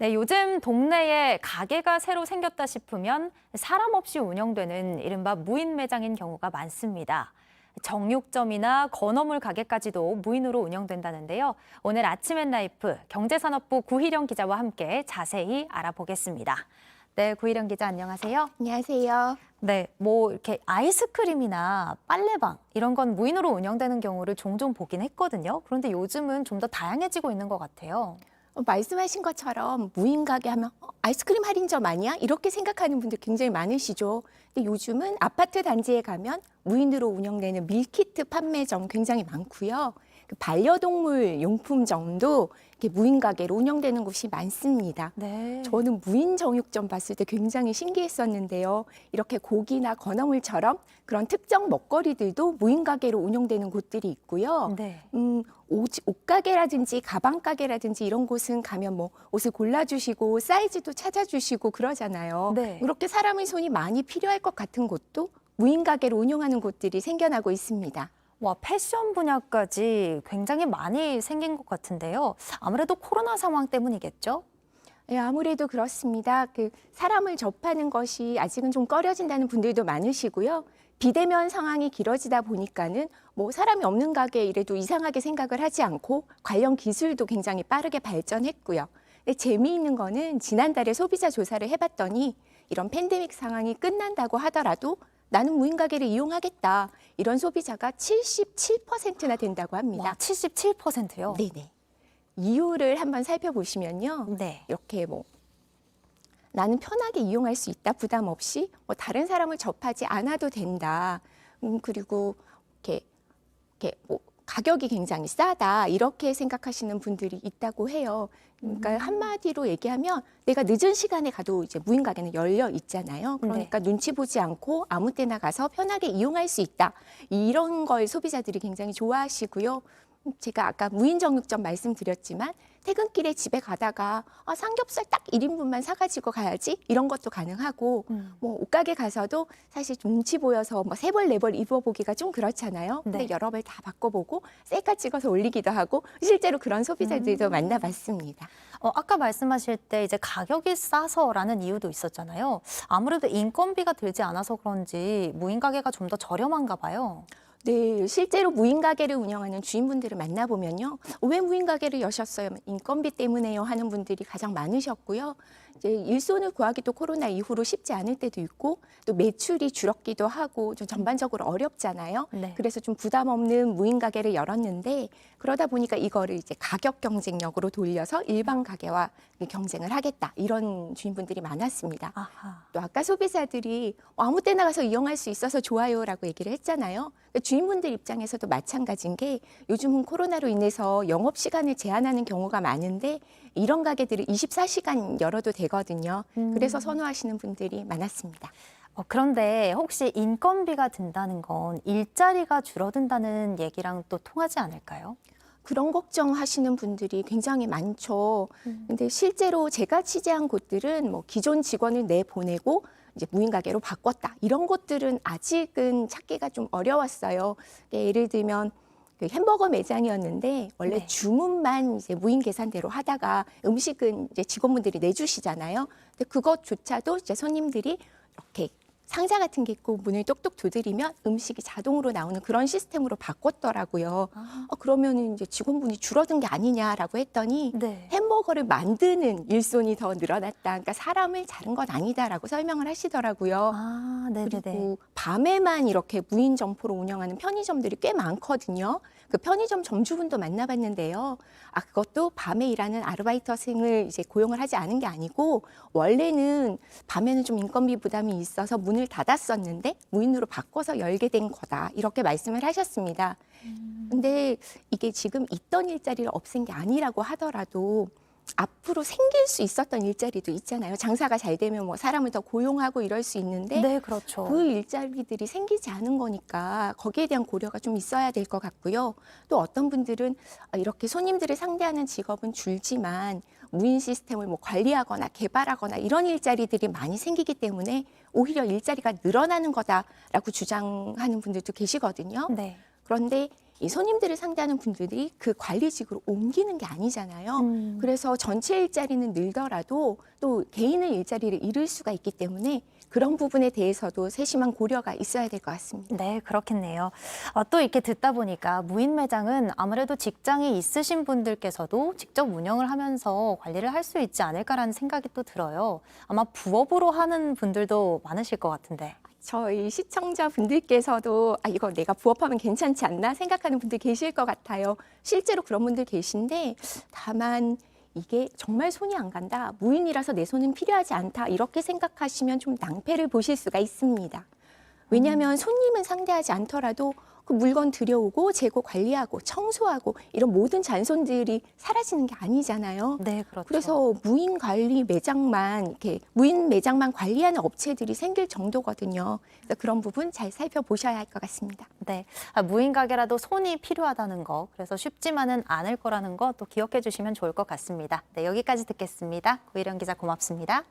네, 요즘 동네에 가게가 새로 생겼다 싶으면 사람 없이 운영되는 이른바 무인 매장인 경우가 많습니다. 정육점이나 건어물 가게까지도 무인으로 운영된다는데요. 오늘 아침 앤 라이프 경제산업부 구희령 기자와 함께 자세히 알아보겠습니다. 네, 구희령 기자 안녕하세요. 안녕하세요. 네, 뭐 이렇게 아이스크림이나 빨래방 이런 건 무인으로 운영되는 경우를 종종 보긴 했거든요. 그런데 요즘은 좀 더 다양해지고 있는 것 같아요. 말씀하신 것처럼 무인 가게 하면 아이스크림 할인점 아니야? 이렇게 생각하는 분들 굉장히 많으시죠. 근데 요즘은 아파트 단지에 가면 무인으로 운영되는 밀키트 판매점 굉장히 많고요. 그 반려동물 용품점도 이렇게 무인 가게로 운영되는 곳이 많습니다. 네. 저는 무인 정육점 봤을 때 굉장히 신기했었는데요. 이렇게 고기나 건어물처럼 그런 특정 먹거리들도 무인 가게로 운영되는 곳들이 있고요. 네. 옷가게라든지 가방 가게라든지 이런 곳은 가면 뭐 옷을 골라주시고 사이즈도 찾아주시고 그러잖아요. 네. 그렇게 사람의 손이 많이 필요할 것 같은 곳도 무인 가게로 운영하는 곳들이 생겨나고 있습니다. 와, 패션 분야까지 굉장히 많이 생긴 것 같은데요. 아무래도 코로나 상황 때문이겠죠? 네, 아무래도 그렇습니다. 그 사람을 접하는 것이 아직은 좀 꺼려진다는 분들도 많으시고요. 비대면 상황이 길어지다 보니까는 뭐 사람이 없는 가게 이래도 이상하게 생각을 하지 않고 관련 기술도 굉장히 빠르게 발전했고요. 근데 재미있는 거는 지난달에 소비자 조사를 해봤더니 이런 팬데믹 상황이 끝난다고 하더라도 나는 무인 가게를 이용하겠다. 이런 소비자가 77%나 된다고 합니다. 와, 77%요? 네네. 이유를 한번 살펴보시면요. 네. 이렇게 뭐 나는 편하게 이용할 수 있다. 부담 없이 뭐 다른 사람을 접하지 않아도 된다. 그리고 이렇게 뭐 가격이 굉장히 싸다. 이렇게 생각하시는 분들이 있다고 해요. 그러니까 한마디로 얘기하면 내가 늦은 시간에 가도 이제 무인 가게는 열려 있잖아요. 그러니까 눈치 보지 않고 아무 때나 가서 편하게 이용할 수 있다. 이런 걸 소비자들이 굉장히 좋아하시고요. 제가 아까 무인 정육점 말씀드렸지만 퇴근길에 집에 가다가 삼겹살 딱 1인분만 사가지고 가야지 이런 것도 가능하고 뭐 옷가게 가서도 사실 눈치 보여서 뭐 3벌, 4벌 입어보기가 좀 그렇잖아요. 근데 네. 여러 벌 다 바꿔보고 셀카 찍어서 올리기도 하고 실제로 그런 소비자들도 만나봤습니다. 아까 말씀하실 때 이제 가격이 싸서라는 이유도 있었잖아요. 아무래도 인건비가 들지 않아서 그런지 무인 가게가 좀 더 저렴한가 봐요. 네, 실제로 무인 가게를 운영하는 주인분들을 만나보면요. 왜 무인 가게를 여셨어요? 인건비 때문에요 하는 분들이 가장 많으셨고요. 이제 일손을 구하기도 코로나 이후로 쉽지 않을 때도 있고 또 매출이 줄었기도 하고 좀 전반적으로 어렵잖아요. 네. 그래서 좀 부담 없는 무인 가게를 열었는데 그러다 보니까 이거를 이제 가격 경쟁력으로 돌려서 일반 가게와 경쟁을 하겠다 이런 주인분들이 많았습니다. 아하. 또 아까 소비자들이 아무 때나 가서 이용할 수 있어서 좋아요라고 얘기를 했잖아요. 그러니까 주인분들 입장에서도 마찬가지인 게 요즘은 코로나로 인해서 영업시간을 제한하는 경우가 많은데 이런 가게들을 24시간 열어도 되거든요. 그래서 선호하시는 분들이 많았습니다. 그런데 혹시 인건비가 든다는 건 일자리가 줄어든다는 얘기랑 또 통하지 않을까요? 그런 걱정하시는 분들이 굉장히 많죠. 근데 실제로 제가 취재한 곳들은 뭐 기존 직원을 내보내고 이제 무인 가게로 바꿨다. 이런 곳들은 아직은 찾기가 좀 어려웠어요. 예를 들면 그 햄버거 매장이었는데 원래 네. 주문만 이제 무인 계산대로 하다가 음식은 이제 직원분들이 내주시잖아요. 근데 그것조차도 이제 손님들이 이렇게 상자 같은 게 있고 문을 똑똑 두드리면 음식이 자동으로 나오는 그런 시스템으로 바꿨더라고요. 그러면 이제 직원분이 줄어든 게 아니냐라고 했더니 네. 햄버거를 만드는 일손이 더 늘어났다. 그러니까 사람을 자른 건 아니다라고 설명을 하시더라고요. 아, 네네네. 그리고 밤에만 이렇게 무인 점포로 운영하는 편의점들이 꽤 많거든요. 그 편의점 점주분도 만나봤는데요. 그것도 밤에 일하는 아르바이터생을 이제 고용을 하지 않은 게 아니고 원래는 밤에는 좀 인건비 부담이 있어서 문을 닫았었는데 무인으로 바꿔서 열게 된 거다. 이렇게 말씀을 하셨습니다. 근데 이게 지금 있던 일자리를 없앤 게 아니라고 하더라도 앞으로 생길 수 있었던 일자리도 있잖아요. 장사가 잘 되면 뭐 사람을 더 고용하고 이럴 수 있는데 네, 그렇죠. 그 일자리들이 생기지 않은 거니까 거기에 대한 고려가 좀 있어야 될 것 같고요. 또 어떤 분들은 이렇게 손님들을 상대하는 직업은 줄지만 무인 시스템을 뭐 관리하거나 개발하거나 이런 일자리들이 많이 생기기 때문에 오히려 일자리가 늘어나는 거다라고 주장하는 분들도 계시거든요. 네. 그런데 이 손님들을 상대하는 분들이 그 관리직으로 옮기는 게 아니잖아요. 그래서 전체 일자리는 늘더라도 또 개인의 일자리를 잃을 수가 있기 때문에 그런 부분에 대해서도 세심한 고려가 있어야 될 것 같습니다. 네, 그렇겠네요. 또 이렇게 듣다 보니까 무인 매장은 아무래도 직장이 있으신 분들께서도 직접 운영을 하면서 관리를 할 수 있지 않을까라는 생각이 또 들어요. 아마 부업으로 하는 분들도 많으실 것 같은데. 저희 시청자분들께서도 이거 내가 부업하면 괜찮지 않나 생각하는 분들 계실 것 같아요. 실제로 그런 분들 계신데 다만 이게 정말 손이 안 간다. 무인이라서 내 손은 필요하지 않다. 이렇게 생각하시면 좀 낭패를 보실 수가 있습니다. 왜냐하면 손님은 상대하지 않더라도 그 물건 들여오고 재고 관리하고 청소하고 이런 모든 잔손들이 사라지는 게 아니잖아요. 네, 그렇죠. 그래서 무인 관리 매장만 이렇게 무인 매장만 관리하는 업체들이 생길 정도거든요. 그래서 그런 부분 잘 살펴보셔야 할 것 같습니다. 네, 무인 가게라도 손이 필요하다는 거, 그래서 쉽지만은 않을 거라는 거 또 기억해 주시면 좋을 것 같습니다. 네, 여기까지 듣겠습니다. 고일영 기자 고맙습니다.